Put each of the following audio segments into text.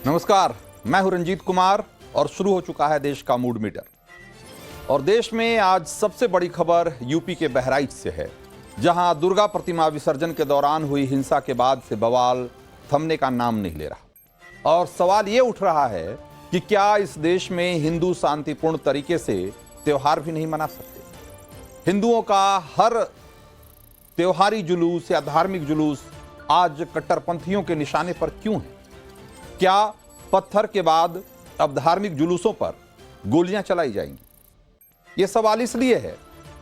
नमस्कार, मैं हूं रंजीत कुमार और शुरू हो चुका है देश का मूड मीटर। और देश में आज सबसे बड़ी खबर यूपी के बहराइच से है, जहां दुर्गा प्रतिमा विसर्जन के दौरान हुई हिंसा के बाद से बवाल थमने का नाम नहीं ले रहा। और सवाल ये उठ रहा है कि क्या इस देश में हिंदू शांतिपूर्ण तरीके से त्योहार भी नहीं मना सकते? हिंदुओं का हर त्योहारी जुलूस या धार्मिक जुलूस आज कट्टरपंथियों के निशाने पर क्यों है? क्या पत्थर के बाद अब धार्मिक जुलूसों पर गोलियां चलाई जाएंगी? यह सवाल इसलिए है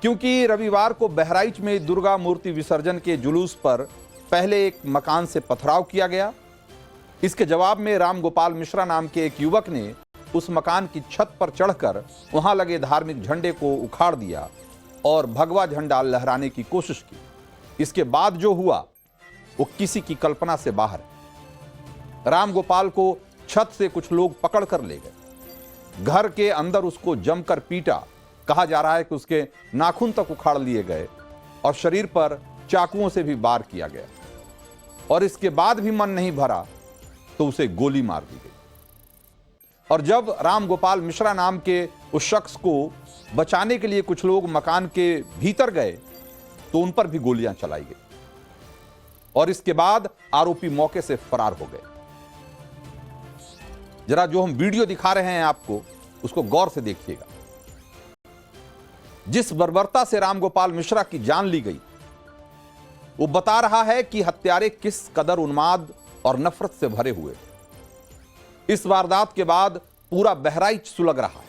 क्योंकि रविवार को बहराइच में दुर्गा मूर्ति विसर्जन के जुलूस पर पहले एक मकान से पथराव किया गया। इसके जवाब में राम गोपाल मिश्रा नाम के एक युवक ने उस मकान की छत पर चढ़कर वहां लगे धार्मिक झंडे को उखाड़ दिया और भगवा झंडा लहराने की कोशिश की। इसके बाद जो हुआ वो किसी की कल्पना से बाहर है। राम गोपाल को छत से कुछ लोग पकड़कर ले गए। घर के अंदर उसको जमकर पीटा। कहा जा रहा है कि उसके नाखून तक उखाड़ लिए गए और शरीर पर चाकुओं से भी वार किया गया। और इसके बाद भी मन नहीं भरा तो उसे गोली मार दी गई। और जब राम गोपाल मिश्रा नाम के उस शख्स को बचाने के लिए कुछ लोग मकान के भीतर गए तो उन पर भी गोलियां चलाई गई। और इसके बाद आरोपी मौके से फरार हो गए। जरा जो हम वीडियो दिखा रहे हैं आपको, उसको गौर से देखिएगा। जिस बर्बरता से राम गोपाल मिश्रा की जान ली गई, वो बता रहा है कि हत्यारे किस कदर उन्माद और नफरत से भरे हुए। इस वारदात के बाद पूरा बहराइच सुलग रहा है।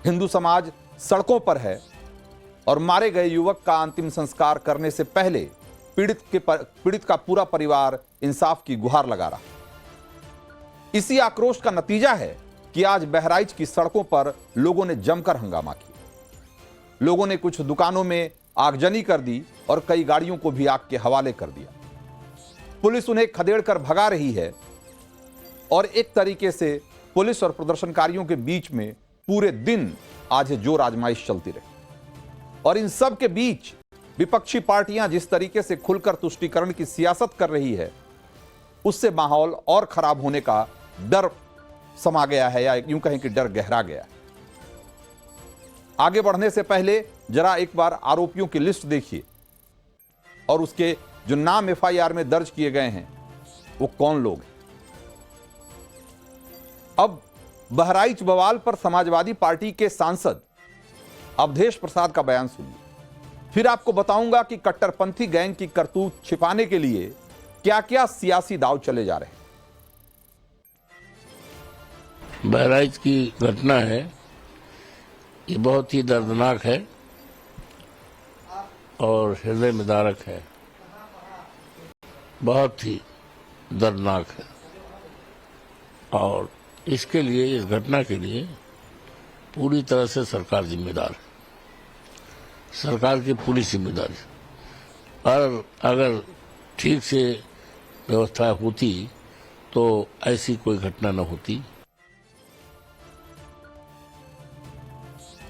हिंदू समाज सड़कों पर है और मारे गए युवक का अंतिम संस्कार करने से पहले पीड़ित का पूरा परिवार इंसाफ की गुहार लगा रहा है। इसी आक्रोश का नतीजा है कि आज बहराइच की सड़कों पर लोगों ने जमकर हंगामा किया। लोगों ने कुछ दुकानों में आगजनी कर दी और कई गाड़ियों को भी आग के हवाले कर दिया। पुलिस उन्हें खदेड़कर भगा रही है और एक तरीके से पुलिस और प्रदर्शनकारियों के बीच में पूरे दिन आज जोर आजमाइश चलती रही। और इन सब के बीच विपक्षी पार्टियां जिस तरीके से खुलकर तुष्टीकरण की सियासत कर रही है, उससे माहौल और खराब होने का डर समा गया है, या यूं कहें कि डर गहरा गया है। आगे बढ़ने से पहले जरा एक बार आरोपियों की लिस्ट देखिए और उसके जो नाम एफआईआर में दर्ज किए गए हैं वो कौन लोग हैं। अब बहराइच बवाल पर समाजवादी पार्टी के सांसद अवधेश प्रसाद का बयान सुनिए। फिर आपको बताऊंगा कि कट्टरपंथी गैंग की करतूत छिपाने के लिए क्या क्या सियासी दांव चले जा रहे हैं। बहराइच की घटना है, ये बहुत ही दर्दनाक है और हृदय विदारक है, बहुत ही दर्दनाक है। और इसके लिए, इस घटना के लिए पूरी तरह से सरकार जिम्मेदार है। सरकार की पूरी जिम्मेदारी। और अगर ठीक से व्यवस्था होती तो ऐसी कोई घटना न होती।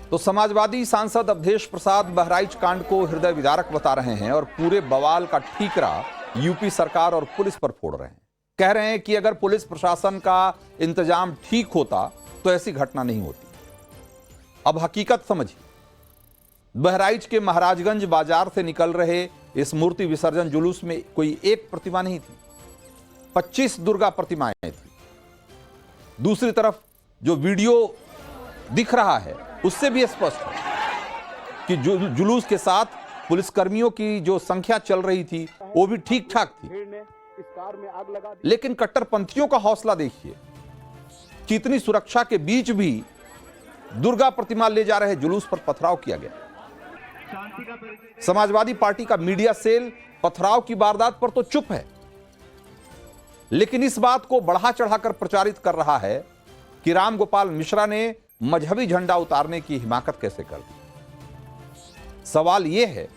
तो समाजवादी सांसद अवधेश प्रसाद बहराइच कांड को हृदय विदारक बता रहे हैं और पूरे बवाल का ठीकरा यूपी सरकार और पुलिस पर फोड़ रहे हैं। कह रहे हैं कि अगर पुलिस प्रशासन का इंतजाम ठीक होता तो ऐसी घटना नहीं होती। अब हकीकत समझिए, बहराइच के महाराजगंज बाजार से निकल रहे इस मूर्ति विसर्जन जुलूस में कोई एक प्रतिमा नहीं थी, 25 दुर्गा प्रतिमाएं थी। दूसरी तरफ जो वीडियो दिख रहा है उससे भी स्पष्ट है कि जुलूस के साथ पुलिसकर्मियों की जो संख्या चल रही थी वो भी ठीक ठाक थी। लेकिन कट्टरपंथियों का हौसला देखिए कि इतनी सुरक्षा के बीच भी दुर्गा प्रतिमा ले जा रहे जुलूस पर पथराव किया गया। समाजवादी पार्टी का मीडिया सेल पथराव की वारदात पर तो चुप है, लेकिन इस बात को बढ़ा चढ़ाकर प्रचारित कर रहा है कि राम गोपाल मिश्रा ने मजहबी झंडा उतारने की हिमाकत कैसे कर दी। सवाल यह है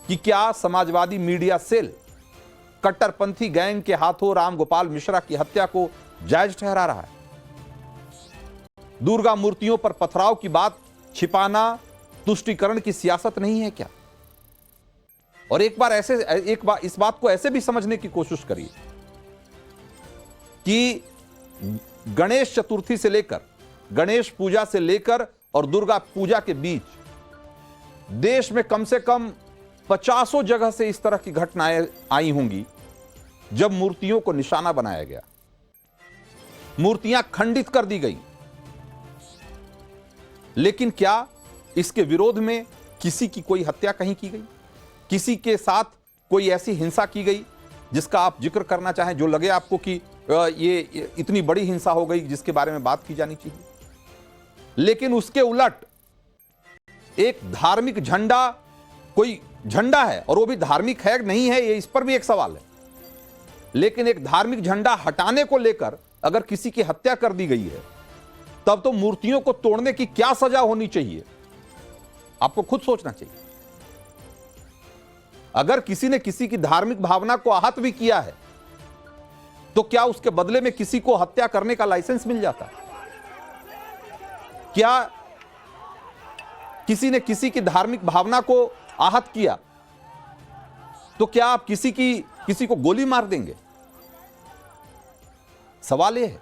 कि क्या समाजवादी मीडिया सेल कट्टरपंथी गैंग के हाथों राम गोपाल मिश्रा की हत्या को जायज ठहरा रहा है? दुर्गा मूर्तियों पर पथराव की बात छिपाना तुष्टीकरण की सियासत नहीं है क्या? और एक बार इस बात को ऐसे भी समझने की कोशिश करिए कि गणेश चतुर्थी से लेकर, गणेश पूजा से लेकर और दुर्गा पूजा के बीच देश में कम से कम 50 जगह से इस तरह की घटनाएं आई होंगी जब मूर्तियों को निशाना बनाया गया, मूर्तियां खंडित कर दी गई। लेकिन क्या इसके विरोध में किसी की कोई हत्या कहीं की गई, किसी के साथ कोई ऐसी हिंसा की गई जिसका आप जिक्र करना चाहें, जो लगे आपको कि ये इतनी बड़ी हिंसा हो गई जिसके बारे में बात की जानी चाहिए? लेकिन उसके उलट एक धार्मिक झंडा, कोई झंडा है और वो भी धार्मिक है नहीं है, ये इस पर भी एक सवाल है, लेकिन एक धार्मिक झंडा हटाने को लेकर अगर किसी की हत्या कर दी गई है, तब तो मूर्तियों को तोड़ने की क्या सजा होनी चाहिए, आपको खुद सोचना चाहिए। अगर किसी ने किसी की धार्मिक भावना को आहत भी किया है, तो क्या उसके बदले में किसी को हत्या करने का लाइसेंस मिल जाता है? क्या किसी ने किसी की धार्मिक भावना को आहत किया तो क्या आप किसी को गोली मार देंगे? सवाल यह है।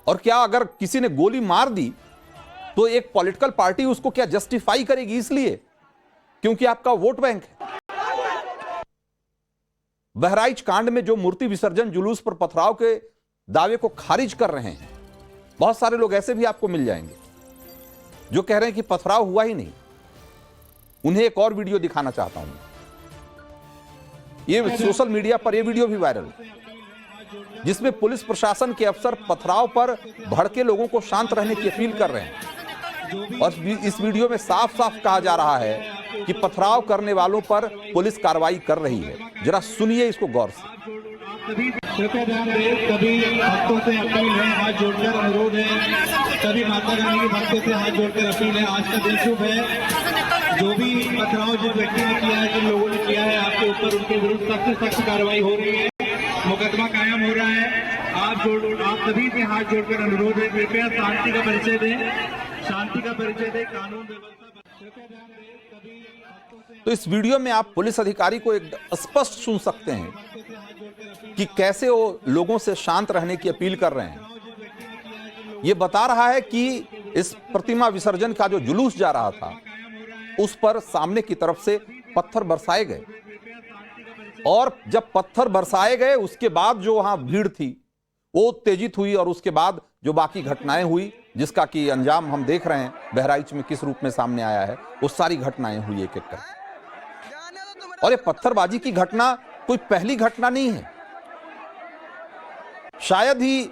और क्या अगर किसी ने गोली मार दी तो एक पॉलिटिकल पार्टी उसको क्या जस्टिफाई करेगी, इसलिए क्योंकि आपका वोट बैंक है? बहराइच कांड में जो मूर्ति विसर्जन जुलूस पर पथराव के दावे को खारिज कर रहे हैं, बहुत सारे लोग ऐसे भी आपको मिल जाएंगे जो कह रहे हैं कि पथराव हुआ ही नहीं। उन्हें एक और वीडियो दिखाना चाहता हूं। ये सोशल मीडिया पर यह वीडियो भी वायरल है जिसमें पुलिस प्रशासन के अफसर पथराव पर भड़के लोगों को शांत रहने की अपील कर रहे हैं। और इस वीडियो में साफ साफ कहा जा रहा है कि पथराव करने वालों पर पुलिस कार्रवाई कर रही है। जरा सुनिए इसको गौर से। कृपया ध्यान दें, सभी भक्तों से अपील है, हाथ जोड़कर अनुरोध है, सभी माता रानी के भक्तों से हाथ जोड़कर अपील है। आज का दिन शुभ है। जो भी पथराव जिस व्यक्ति ने किया है, जिन लोगों ने किया है आपके ऊपर, उनके विरुद्ध सख्त से सख्त कार्रवाई हो रही है, मुकदमा कायम हो रहा है। आप सभी से हाथ जोड़कर अनुरोध है, कृपया शांति का परिचय दें, शांति का परिचय दें, कानून व्यवस्था। कृपया ध्यान दें, सभी भक्तों से। तो इस वीडियो में आप पुलिस अधिकारी को एक स्पष्ट सुन सकते हैं कि कैसे वो लोगों से शांत रहने की अपील कर रहे हैं। ये बता रहा है कि इस प्रतिमा विसर्जन का जो जुलूस जा रहा था उस पर सामने की तरफ से पत्थर बरसाए गए, और जब पत्थर बरसाए गए उसके बाद जो वहां भीड़ थी वो उत्तेजित हुई, और उसके बाद जो बाकी घटनाएं हुई जिसका कि अंजाम हम देख रहे हैं बहराइच में किस रूप में सामने आया है, वो सारी घटनाएं हुई एक एक करके। और ये पत्थरबाजी की घटना कोई पहली घटना नहीं है। शायद ही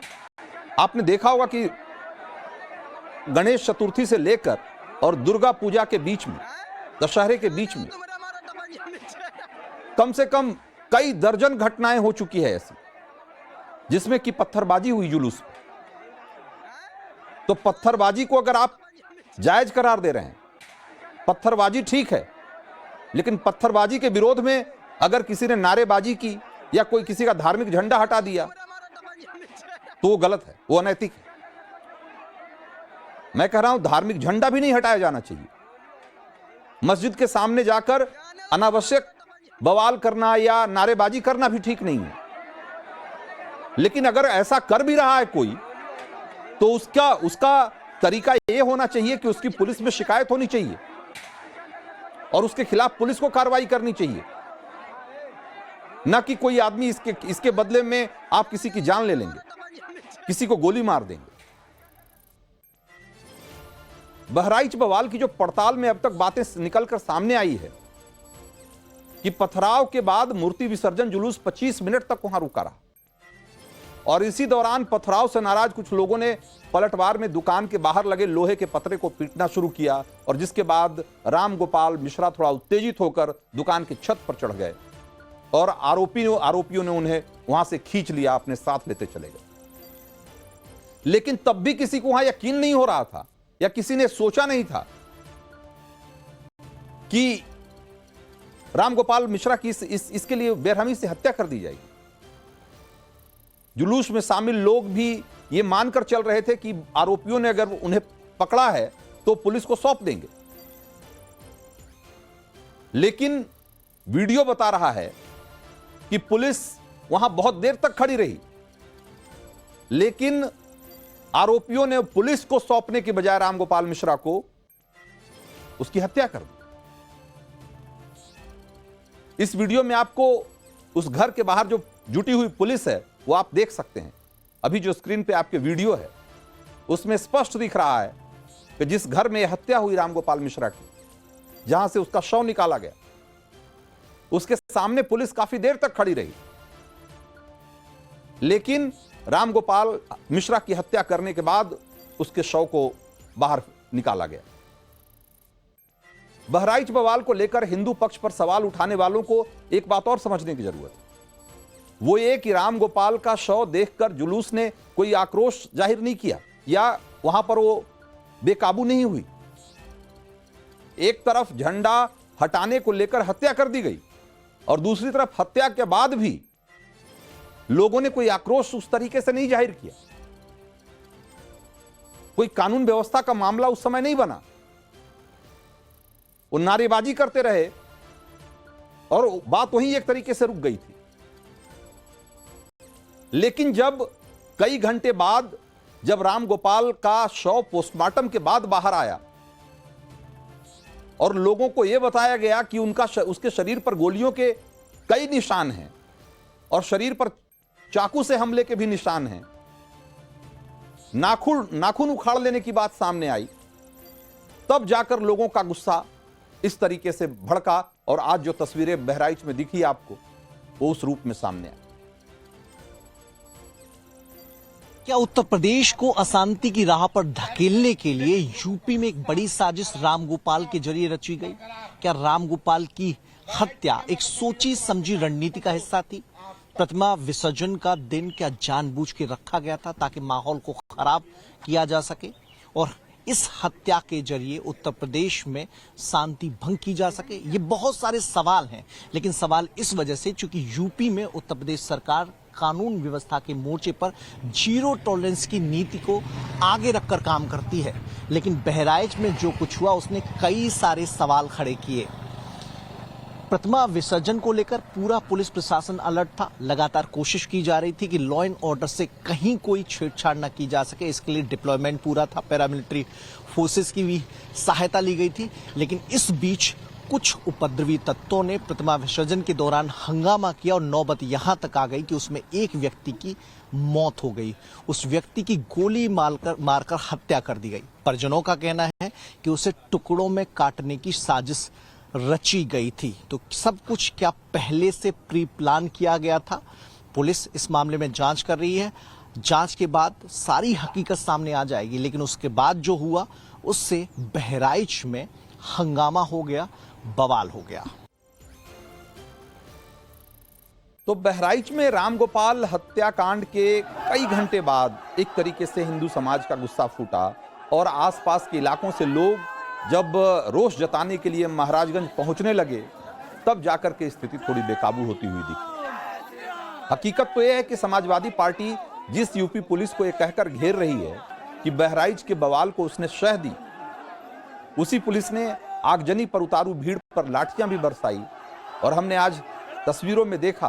आपने देखा होगा कि गणेश चतुर्थी से लेकर और दुर्गा पूजा के बीच में, दशहरे के बीच में कम से कम कई दर्जन घटनाएं हो चुकी है ऐसी जिसमें कि पत्थरबाजी हुई जुलूस में। तो पत्थरबाजी को अगर आप जायज करार दे रहे हैं, पत्थरबाजी ठीक है, लेकिन पत्थरबाजी के विरोध में अगर किसी ने नारेबाजी की या कोई किसी का धार्मिक झंडा हटा दिया तो वो गलत है, वो अनैतिक है। मैं कह रहा हूं धार्मिक झंडा भी नहीं हटाया जाना चाहिए। मस्जिद के सामने जाकर अनावश्यक बवाल करना या नारेबाजी करना भी ठीक नहीं है, लेकिन अगर ऐसा कर भी रहा है कोई तो उसका तरीका यह होना चाहिए कि उसकी पुलिस में शिकायत होनी चाहिए और उसके खिलाफ पुलिस को कार्रवाई करनी चाहिए, ना कि कोई आदमी इसके बदले में आप किसी की जान ले लेंगे, किसी को गोली मार देंगे। बहराइच बवाल की जो पड़ताल में अब तक बातें निकलकर सामने आई है कि पथराव के बाद मूर्ति विसर्जन जुलूस 25 मिनट तक वहां रुका रहा, और इसी दौरान पथराव से नाराज कुछ लोगों ने पलटवार में दुकान के बाहर लगे लोहे के पतरे को पीटना शुरू किया, और जिसके बाद राम गोपाल मिश्रा थोड़ा उत्तेजित होकर दुकान की छत पर चढ़ गए और आरोपियों ने उन्हें वहां से खींच लिया, अपने साथ लेते चले गए। लेकिन तब भी किसी को वहां यकीन नहीं हो रहा था या किसी ने सोचा नहीं था कि रामगोपाल मिश्रा की इसके लिए बेरहमी से हत्या कर दी जाएगी। जुलूस में शामिल लोग भी ये मानकर चल रहे थे कि आरोपियों ने अगर उन्हें पकड़ा है तो पुलिस को सौंप देंगे, लेकिन वीडियो बता रहा है कि पुलिस वहां बहुत देर तक खड़ी रही, लेकिन आरोपियों ने पुलिस को सौंपने के बजाय रामगोपाल मिश्रा को उसकी हत्या कर दी। इस वीडियो में आपको उस घर के बाहर जो जुटी हुई पुलिस है वो आप देख सकते हैं। अभी जो स्क्रीन पे आपके वीडियो है उसमें स्पष्ट दिख रहा है कि जिस घर में हत्या हुई रामगोपाल मिश्रा की, जहां से उसका शव निकाला गया, उसके सामने पुलिस काफी देर तक खड़ी रही, लेकिन रामगोपाल मिश्रा की हत्या करने के बाद उसके शव को बाहर निकाला गया। बहराइच बवाल को लेकर हिंदू पक्ष पर सवाल उठाने वालों को एक बात और समझने की जरूरत है। वो ये कि रामगोपाल का शव देखकर जुलूस ने कोई आक्रोश जाहिर नहीं किया या वहां पर वो बेकाबू नहीं हुई। एक तरफ झंडा हटाने को लेकर हत्या कर दी गई और दूसरी तरफ हत्या के बाद भी लोगों ने कोई आक्रोश उस तरीके से नहीं जाहिर किया। कोई कानून व्यवस्था का मामला उस समय नहीं बना। वो नारेबाजी करते रहे और बात वहीं एक तरीके से रुक गई थी। लेकिन जब कई घंटे बाद जब रामगोपाल का शव पोस्टमार्टम के बाद बाहर आया और लोगों को यह बताया गया कि उसके शरीर पर गोलियों के कई निशान हैं और शरीर पर चाकू से हमले के भी निशान हैं, नाखून उखाड़ लेने की बात सामने आई, तब जाकर लोगों का गुस्सा इस तरीके से भड़का और आज जो तस्वीरें बहराइच में दिखी आपको वो उस रूप में सामने आई। क्या उत्तर प्रदेश को अशांति की राह पर धकेलने के लिए यूपी में एक बड़ी साजिश रामगोपाल के जरिए रची गई? क्या रामगोपाल की हत्या एक सोची समझी रणनीति का हिस्सा थी? प्रतिमा विसर्जन का दिन क्या जानबूझ के रखा गया था ताकि माहौल को खराब किया जा सके और इस हत्या के जरिए उत्तर प्रदेश में शांति भंग की जा सके? ये बहुत सारे सवाल हैं, लेकिन सवाल इस वजह से चूंकि यूपी में उत्तर प्रदेश सरकार कानून व्यवस्था के मोर्चे पर जीरो टॉलरेंस की नीति को आगे रखकर काम करती है, लेकिन बहराइच में जो कुछ हुआ उसने कई सारे सवाल खड़े किए। प्रतिमा विसर्जन को लेकर पूरा पुलिस प्रशासन अलर्ट था। लगातार कोशिश की जा रही थी कि लॉ एंड ऑर्डर से कहीं कोई छेड़छाड़ न की जा सके। इसके लिए डिप्लॉयमेंट पूरा था, पैरामिलिट्री फोर्सेस की भी सहायता ली गई थी। लेकिन इस बीच कुछ उपद्रवी तत्वों ने प्रतिमा विसर्जन के दौरान हंगामा किया और नौबत यहां तक आ गई कि उसमें एक व्यक्ति की मौत हो गई। उस व्यक्ति की गोली मारकर हत्या कर दी गई। परिजनों का कहना है कि उसे टुकड़ों में काटने की साजिश रची गई थी। तो सब कुछ क्या पहले से प्री प्लान किया गया था? पुलिस इस मामले में जांच कर रही है। जांच के बाद सारी हकीकत सामने आ जाएगी, लेकिन उसके बाद जो हुआ उससे बहराइच में हंगामा हो गया, बवाल हो गया। तो बहराइच में रामगोपाल हत्याकांड के कई घंटे बाद एक तरीके से हिंदू समाज का गुस्सा फूटा और आसपास के इलाकों से लोग जब रोष जताने के लिए महाराजगंज पहुंचने लगे, तब जाकर के स्थिति थोड़ी बेकाबू होती हुई दिखी। हकीकत तो यह है कि समाजवादी पार्टी जिस यूपी पुलिस को यह कहकर घेर रही है कि बहराइच के बवाल को उसने शह दी, उसी पुलिस ने आगजनी पर उतारू भीड़ पर लाठियां भी बरसाई। और हमने आज तस्वीरों में देखा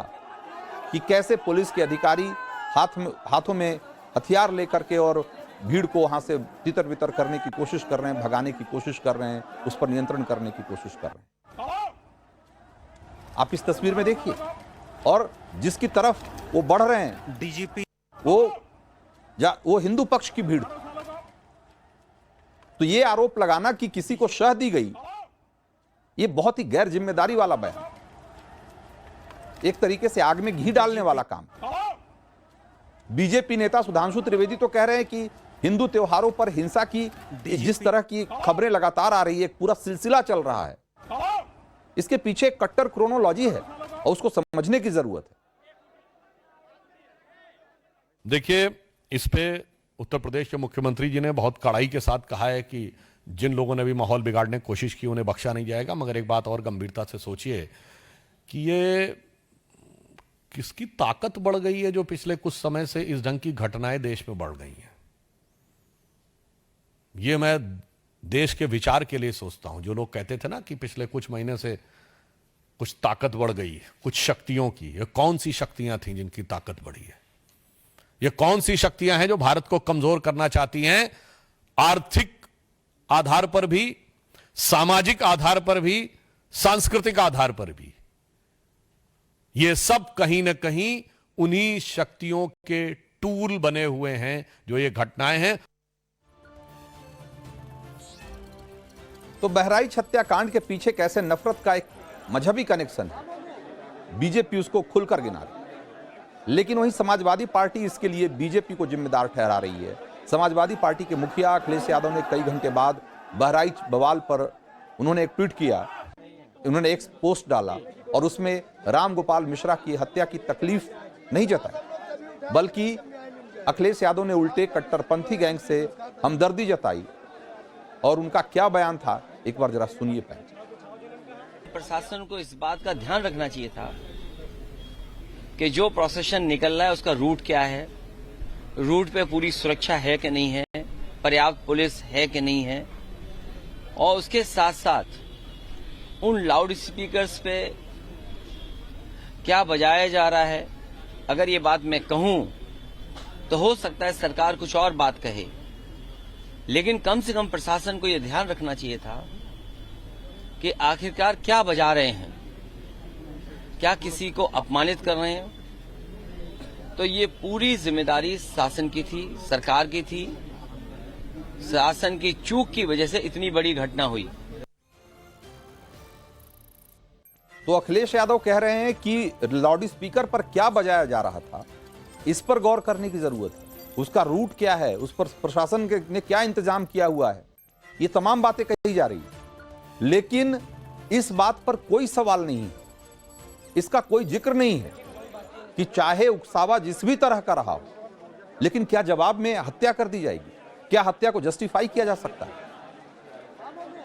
कि कैसे पुलिस के अधिकारी हाथों में हथियार लेकर के और भीड़ को वहां से तितर बितर करने की कोशिश कर रहे हैं, भगाने की कोशिश कर रहे हैं, उस पर नियंत्रण करने की कोशिश कर रहे हैं। आप इस तस्वीर में देखिए, और जिसकी तरफ वो बढ़ रहे हैं डीजीपी वो हिंदू पक्ष की भीड़। तो ये आरोप लगाना कि किसी को शह दी गई, ये बहुत ही गैर जिम्मेदारी वाला बयान, एक तरीके से आग में घी डालने वाला काम। बीजेपी नेता सुधांशु त्रिवेदी तो कह रहे हैं कि हिंदू त्योहारों पर हिंसा की जिस तरह की खबरें लगातार आ रही है, एक पूरा सिलसिला चल रहा है, इसके पीछे एक कट्टर क्रोनोलॉजी है और उसको समझने की जरूरत है। देखिए, इस पे उत्तर प्रदेश के मुख्यमंत्री जी ने बहुत कड़ाई के साथ कहा है कि जिन लोगों ने भी माहौल बिगाड़ने की कोशिश की उन्हें बख्शा नहीं जाएगा। मगर एक बात और गंभीरता से सोचिए कि ये किसकी ताकत बढ़ गई है जो पिछले कुछ समय से इस ढंग की घटनाएं देश में बढ़ गई हैं। ये मैं देश के विचार के लिए सोचता हूं। जो लोग कहते थे ना कि पिछले कुछ महीने से कुछ ताकत बढ़ गई, कुछ शक्तियों की, ये कौन सी शक्तियां थीं जिनकी ताकत बढ़ी है? ये कौन सी शक्तियां हैं जो भारत को कमजोर करना चाहती हैं, आर्थिक आधार पर भी, सामाजिक आधार पर भी, सांस्कृतिक आधार पर भी। ये सब कहीं ना कहीं उन्हीं शक्तियों के टूल बने हुए हैं जो ये घटनाएं हैं। तो बहराइच हत्याकांड के पीछे कैसे नफरत का एक मजहबी कनेक्शन है, बीजेपी उसको खुलकर गिना रही है। लेकिन वहीं समाजवादी पार्टी इसके लिए बीजेपी को जिम्मेदार ठहरा रही है। समाजवादी पार्टी के मुखिया अखिलेश यादव ने कई घंटे बाद बहराइच बवाल पर उन्होंने एक ट्वीट किया, उन्होंने एक पोस्ट डाला और उसमें राम गोपाल मिश्रा की हत्या की तकलीफ नहीं जताई, बल्कि अखिलेश यादव ने उल्टे कट्टरपंथी गैंग से हमदर्दी जताई। और उनका क्या बयान था, एक बार जरा सुनिए पहले। प्रशासन को इस बात का ध्यान रखना चाहिए था कि जो प्रोसेशन निकल रहा है उसका रूट क्या है, रूट पे पूरी सुरक्षा है कि नहीं है, पर्याप्त पुलिस है कि नहीं है, और उसके साथ साथ उन लाउड स्पीकर्स पे क्या बजाया जा रहा है। अगर ये बात मैं कहूं तो हो सकता है सरकार कुछ और बात कहे, लेकिन कम से कम प्रशासन को यह ध्यान रखना चाहिए था कि आखिरकार क्या बजा रहे हैं, क्या किसी को अपमानित कर रहे हैं। तो ये पूरी जिम्मेदारी शासन की थी, सरकार की थी। शासन की चूक की वजह से इतनी बड़ी घटना हुई। तो अखिलेश यादव कह रहे हैं कि लाउड स्पीकर पर क्या बजाया जा रहा था, इस पर गौर करने की जरूरत है। उसका रूट क्या है, उस पर प्रशासन ने क्या इंतजाम किया हुआ है, ये तमाम बातें कही जा रही है। लेकिन इस बात पर कोई सवाल नहीं है, इसका कोई जिक्र नहीं है कि चाहे उकसावा जिस भी तरह का रहा हो, लेकिन क्या जवाब में हत्या कर दी जाएगी? क्या हत्या को जस्टिफाई किया जा सकता है?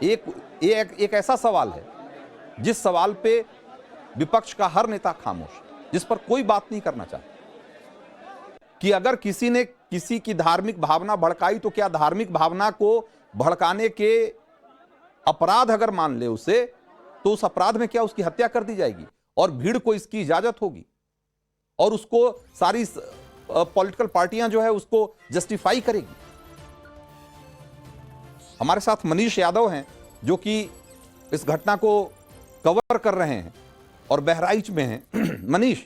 एक ऐसा सवाल है जिस सवाल पे विपक्ष का हर नेता खामोश, जिस पर कोई बात नहीं करना चाहता। कि अगर किसी ने किसी की धार्मिक भावना भड़काई तो क्या धार्मिक भावना को भड़काने के अपराध अगर मान ले उसे, तो उस अपराध में क्या उसकी हत्या कर दी जाएगी और भीड़ को इसकी इजाजत होगी और उसको सारी पॉलिटिकल पार्टियां जो है उसको जस्टिफाई करेगी? हमारे साथ मनीष यादव हैं जो कि इस घटना को कवर कर रहे हैं और बहराइच में हैं। मनीष,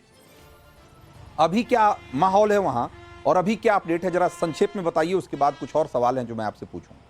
अभी क्या माहौल है वहां और अभी क्या अपडेट है, जरा संक्षेप में बताइए, उसके बाद कुछ और सवाल हैं जो मैं आपसे पूछूंगा।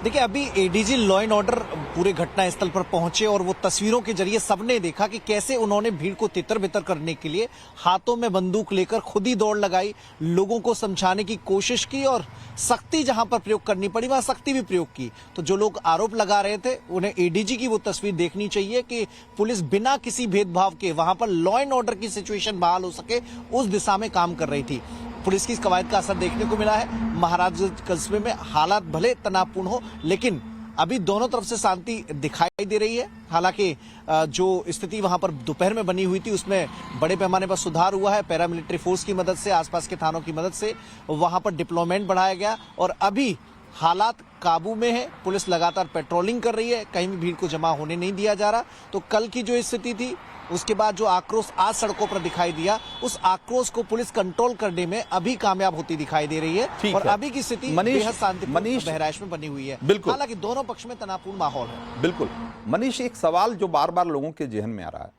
देखिए, अभी एडीजी लॉ एंड ऑर्डर पूरे घटनास्थल पर पहुंचे और वो तस्वीरों के जरिए सबने देखा कि कैसे उन्होंने भीड़ को तितर बितर करने के लिए हाथों में बंदूक लेकर खुद ही दौड़ लगाई, लोगों को समझाने की कोशिश की और सख्ती जहां पर प्रयोग करनी पड़ी वहां सख्ती भी प्रयोग की। तो जो लोग आरोप लगा रहे थे उन्हें एडीजी की वो तस्वीर देखनी चाहिए कि पुलिस बिना किसी भेदभाव के वहां पर लॉ एंड ऑर्डर की सिचुएशन बहाल हो सके उस दिशा में काम कर रही थी। पुलिस की इस कवायद का असर देखने को मिला है। महाराजगंज कस्बे में हालात भले तनावपूर्ण हो, लेकिन अभी दोनों तरफ से शांति दिखाई दे रही है। हालांकि जो स्थिति वहां पर दोपहर में बनी हुई थी उसमें बड़े पैमाने पर सुधार हुआ है। पैरामिलिट्री फोर्स की मदद से, आसपास के थानों की मदद से वहां पर डिप्लॉयमेंट बढ़ाया गया और अभी हालात काबू में है। पुलिस लगातार पेट्रोलिंग कर रही है, कहीं भी भीड़ को जमा होने नहीं दिया जा रहा। तो कल की जो स्थिति थी, उसके बाद जो आक्रोश आज सड़कों पर दिखाई दिया, उस आक्रोश को पुलिस कंट्रोल करने में अभी कामयाब होती दिखाई दे रही है और अभी की स्थिति बेहद शांतिपूर्ण बहराइच में बनी हुई है। बिल्कुल, हालांकि दोनों पक्ष में तनावपूर्ण माहौल है। बिल्कुल मनीष, एक सवाल जो बार बार लोगों के जहन में आ रहा है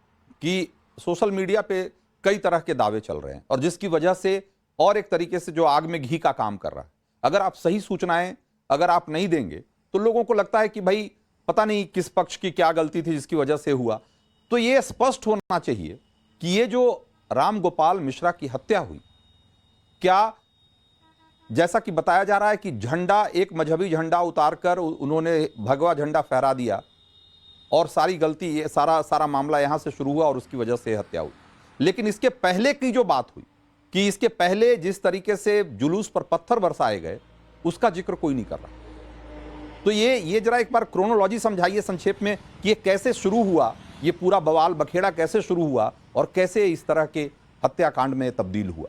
कि सोशल मीडिया पे कई तरह के दावे चल रहे हैं और जिसकी वजह से और एक तरीके से जो आग में घी का काम कर रहा है। अगर आप सही सूचनाएं अगर आप नहीं देंगे तो लोगों को लगता है कि भाई पता नहीं किस पक्ष की क्या गलती थी जिसकी वजह से हुआ। तो ये स्पष्ट होना चाहिए कि ये जो राम गोपाल मिश्रा की हत्या हुई, क्या जैसा कि बताया जा रहा है कि झंडा, एक मजहबी झंडा उतारकर उन्होंने भगवा झंडा फहरा दिया और सारी गलती, ये सारा मामला यहां से शुरू हुआ और उसकी वजह से हत्या हुई। लेकिन इसके पहले की जो बात हुई कि इसके पहले जिस तरीके से जुलूस पर पत्थर बरसाए गए, उसका जिक्र कोई नहीं कर रहा। तो ये जरा एक बार क्रोनोलॉजी समझाइए संक्षेप में कि ये कैसे शुरू हुआ, ये पूरा बवाल बखेड़ा कैसे शुरू हुआ और कैसे इस तरह के हत्याकांड में तब्दील हुआ।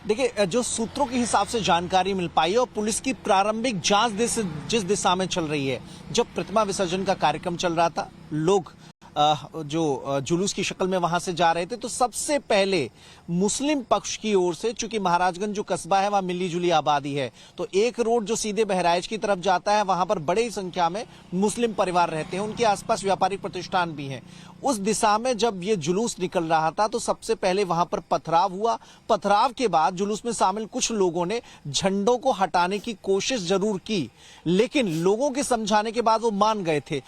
देखिए, जो सूत्रों के हिसाब से जानकारी मिल पाई है और पुलिस की प्रारंभिक जांच जिस दिशा में चल रही है, जब प्रतिमा विसर्जन का कार्यक्रम चल रहा था, लोग जो जुलूस की शक्ल में वहां से जा रहे थे, तो सबसे पहले मुस्लिम पक्ष की ओर से, चूंकि महाराजगंज जो कस्बा है वहां मिली जुली आबादी है, तो एक रोड जो सीधे बहराइच की तरफ जाता है वहां पर बड़ी संख्या में मुस्लिम परिवार रहते हैं, उनके आसपास व्यापारिक प्रतिष्ठान भी हैं। उस दिशा में जब ये जुलूस निकल रहा था तो सबसे पहले वहां पर पथराव हुआ। पथराव के बाद जुलूस में शामिल कुछ लोगों ने झंडों को हटाने की कोशिश जरूर की, लेकिन लोगों के समझाने के बाद वो मान गए थे।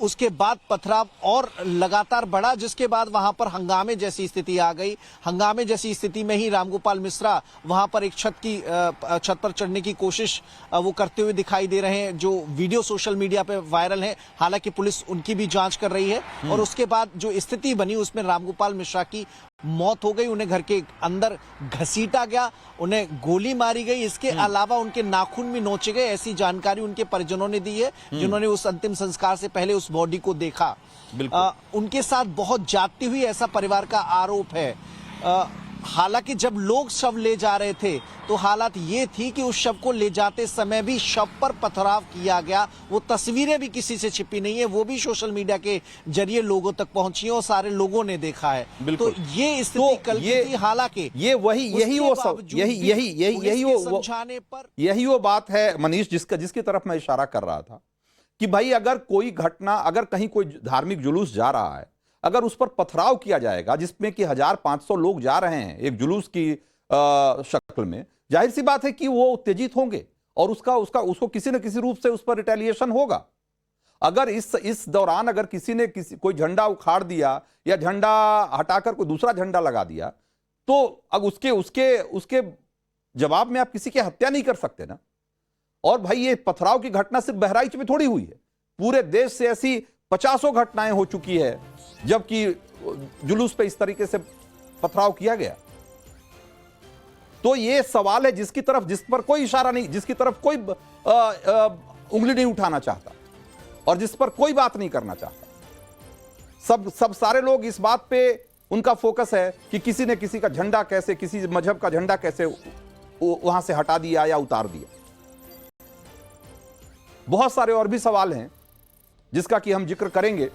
उसके बाद पथराव और लगातार बढ़ा, जिसके बाद वहां पर हंगामे जैसी स्थिति आ गई। हंगामे जैसी स्थिति में ही रामगोपाल मिश्रा वहां पर एक छत पर चढ़ने की कोशिश वो करते हुए दिखाई दे रहे हैं, जो वीडियो सोशल मीडिया पे वायरल है। हालांकि पुलिस उनकी भी जांच कर रही है और उसके बाद जो स्थिति बनी उसमें रामगोपाल मिश्रा की मौत हो गई। उन्हें घर के अंदर घसीटा गया, उन्हें गोली मारी गई, इसके अलावा उनके नाखून भी नोचे गए, ऐसी जानकारी उनके परिजनों ने दी है, जिन्होंने उस अंतिम संस्कार से पहले उस बॉडी को देखा। उनके साथ बहुत जाती हुई ऐसा परिवार का आरोप है। हालांकि जब लोग शव ले जा रहे थे तो हालात ये थी कि उस शव को ले जाते समय भी शव पर पथराव किया गया। वो तस्वीरें भी किसी से छिपी नहीं है, वो भी सोशल मीडिया के जरिए लोगों तक पहुंची है और सारे लोगों ने देखा है। तो ये स्थिति कल की थी। हालांकि यही वो बात है मनीष, जिसकी तरफ मैं इशारा कर रहा था कि भाई अगर कोई घटना, अगर कहीं कोई धार्मिक जुलूस जा रहा है, अगर उस पर पथराव किया जाएगा जिसमें कि 1500 लोग जा रहे हैं एक जुलूस की शक्ल में, जाहिर सी बात है कि वो उत्तेजित होंगे और उसको किसी न किसी रूप से उस पर रिटेलिएशन होगा। अगर इस दौरान अगर किसी ने कोई झंडा उखाड़ दिया या झंडा हटाकर कोई दूसरा झंडा लगा दिया, तो अब उसके जवाब में आप किसी की हत्या नहीं कर सकते ना। और भाई ये पथराव की घटना सिर्फ बहराइच में थोड़ी हुई है, पूरे देश से ऐसी 50 घटनाएं हो चुकी है जबकि जुलूस पे इस तरीके से पथराव किया गया। तो ये सवाल है जिस पर कोई इशारा नहीं, जिसकी तरफ कोई उंगली नहीं उठाना चाहता और जिस पर कोई बात नहीं करना चाहता। सब सारे लोग इस बात पे उनका फोकस है कि किसी ने किसी का झंडा कैसे, किसी मजहब का झंडा कैसे वहां से हटा दिया या उतार दिया। बहुत सारे और भी सवाल हैं जिसका कि हम जिक्र करेंगे।